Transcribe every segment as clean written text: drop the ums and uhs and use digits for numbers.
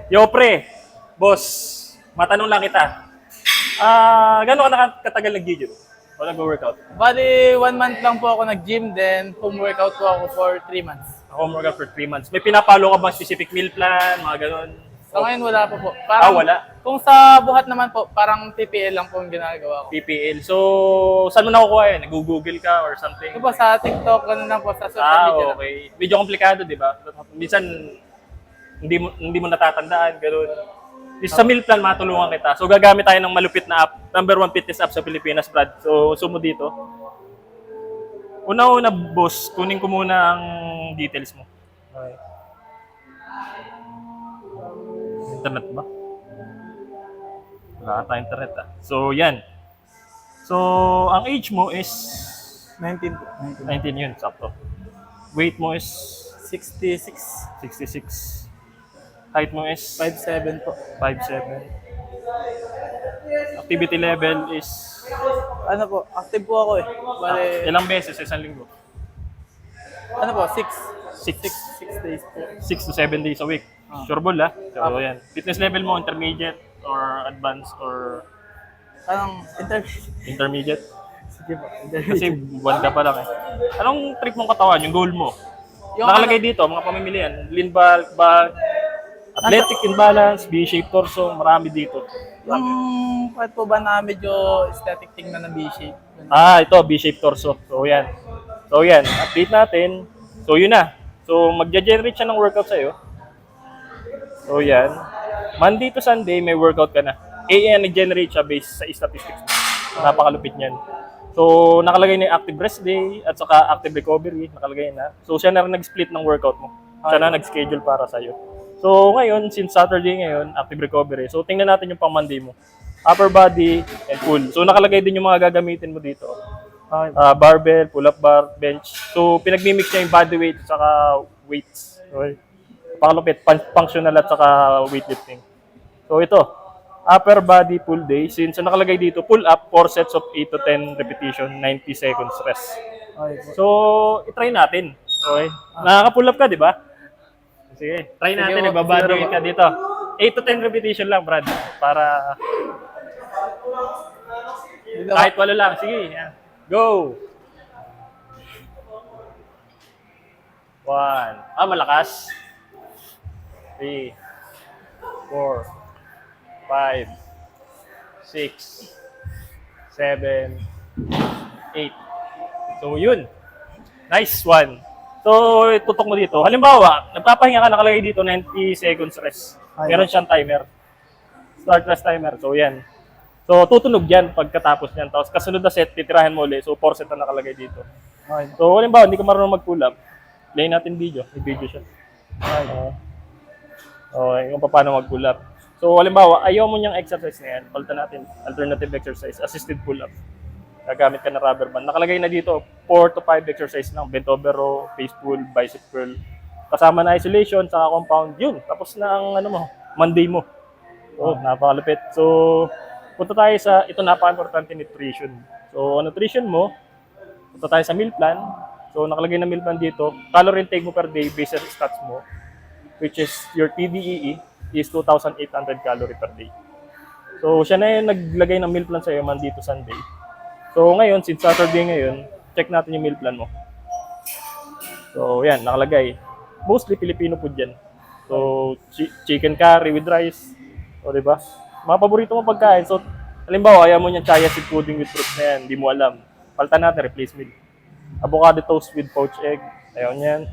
Yo, pre. Boss, matanong lang kita. Gano'n ka katagal nag-gym? O nag-workout? Bali, 1 month lang po ako nag-gym, then home workout po ako for 3 months. Home workout for 3 months. May pinapalo ka ba specific meal plan, mga gano'n? Sa ngayon, wala po po. Parang, Wala. Kung sa buhat naman po, parang PPL lang po yung ginagawa ko. PPL. So, saan mo nakukuha yun? Nag-google ka or something? Ito po, sa TikTok, ganun lang po, sa social media lang. Okay. Medyo komplikado, di ba? Minsan, hindi mo natatandaan, gano'n. Sa meal plan, matulungan kita. So, gagamit tayo ng malupit na app. Number 1 fitness app sa Pilipinas, Brad. So, sumo dito. Una-una, boss, kunin ko muna ang details mo. Okay. Internet ba? Wala tayong internet So, yan. So, ang age mo is 19 po. 19 yun, sakto. Weight mo is 66, 66. Height mo is 5'7 po. 5'7. Activity level is Ano po, active po ako eh. Bali, ilang beses sa isang linggo? ano po, 6 6 days po. 6 to 7 days a week. Sure ball So, yan. Fitness level mo, intermediate or advanced or Anong intermediate? intermediate? Sige po, Kasi intermediate. buwan ka pa lang Anong trip mong katawan, yung goal mo? Yung Nakalagay dito, mga pamimilian. Lean bulk, bulk, athletic imbalance, B-shape torso, marami dito. Yung part po ba na medyo aesthetic tingnan ng B-shape? Ito, B-shape torso. So, yan. Update natin. So, yun na. So, magja-generate siya ng workout sa'yo. So, yan. Monday to Sunday, may workout ka na. nag-generate siya based sa statistics. Napakalupit niyan. So, nakalagay na yung active rest day at saka active recovery. Nakalagay na. So, siya na rin nag-split ng workout mo. Siya na nag-schedule para sa'yo. So, ngayon, since Saturday ngayon, active recovery. So, tingnan natin yung pang Monday mo. Upper body and pull. So, nakalagay din yung mga gagamitin mo dito. Barbell, pull-up bar, bench. So, pinag-mimix niya yung body weight at saka weights. Okay. Pakalupit, functional at saka weightlifting. So, ito. Upper body pull day. Since nakalagay dito, pull up, 4 sets of 8 to 10 repetition, 90 seconds rest. So, itry natin. Okay. Nakaka-pull up ka, di ba? Sige, try natin. Sige, Nagbabody weight ka dito. 8 to 10 repetition lang, Brad. Para kahit walo lang. Sige, yan. Go! 1. Malakas. 3, 4, 5, 6, 7, 8. So, yun. Nice one. So, tutok mo dito. Halimbawa, nagpapahinga ka, nakalagay dito 90 seconds rest. Meron siyang timer. Start rest timer. So, yan. So, tutunog yan pagkatapos niyan. Tapos, kasunod na set, titirahin mo ulit. So, 4 set na nakalagay dito. So, halimbawa, hindi ka marunong mag-pull up. Play natin video. May video siya. Okay, kung paano mag-pull up. So, halimbawa, ayaw mo niyang exercise na yan. Palitan natin. Alternative exercise. Assisted pull up. Gagamit ka ng rubber band. Nakalagay na dito, 4 to 5 exercise lang. Bent over row, face pull, bicep curl. Kasama na isolation, saka compound. Yun, tapos na ang Monday mo. So, napakalupit. So, punta tayo sa, ito napaka-importante, nutrition. So, nutrition mo, punta tayo sa meal plan. So, nakalagay na meal plan dito. Calorie intake mo per day based sa stats mo, which is your TDEE is 2,800 calorie per day. So, siya na yung naglagay ng meal plan sa'yo Monday to Sunday. So, ngayon, since Saturday ngayon, check natin yung meal plan mo. So, yan, nakalagay. Mostly Filipino food yan. So, chicken curry with rice. O, diba? Mga paborito mo pagkain. So, halimbawa, ayaw mo niyan chia seed pudding with fruits na yan. Hindi mo alam. Palitan natin, replace meal. Avocado toast with poached egg. Ayaw niyan.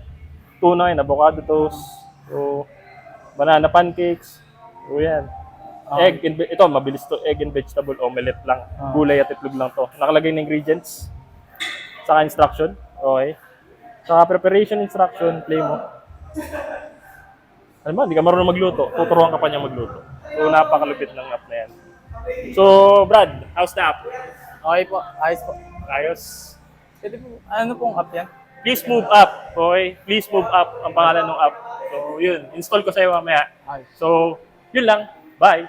Tuna yun, avocado toast. So, banana pancakes. So, yan. Ito, mabilis to. Egg and vegetable omelette lang. Gulay at itlog lang to. Nakalagay na ingredients. Saka instruction. Okay. Saka preparation instruction. Play mo. Alam mo, hindi ka marunong magluto. Tuturuan ka pa niya magluto. So, napakalupit ng app na yan. So, Brad, how's the app? Okay po, ayos po. Ayos. Pwede po, ano pong app yan? Please move up. Okay? Please move up ang pangalan ng app. So, yun. Install ko sa'yo mamaya. Ayos. So, yun lang. Bye.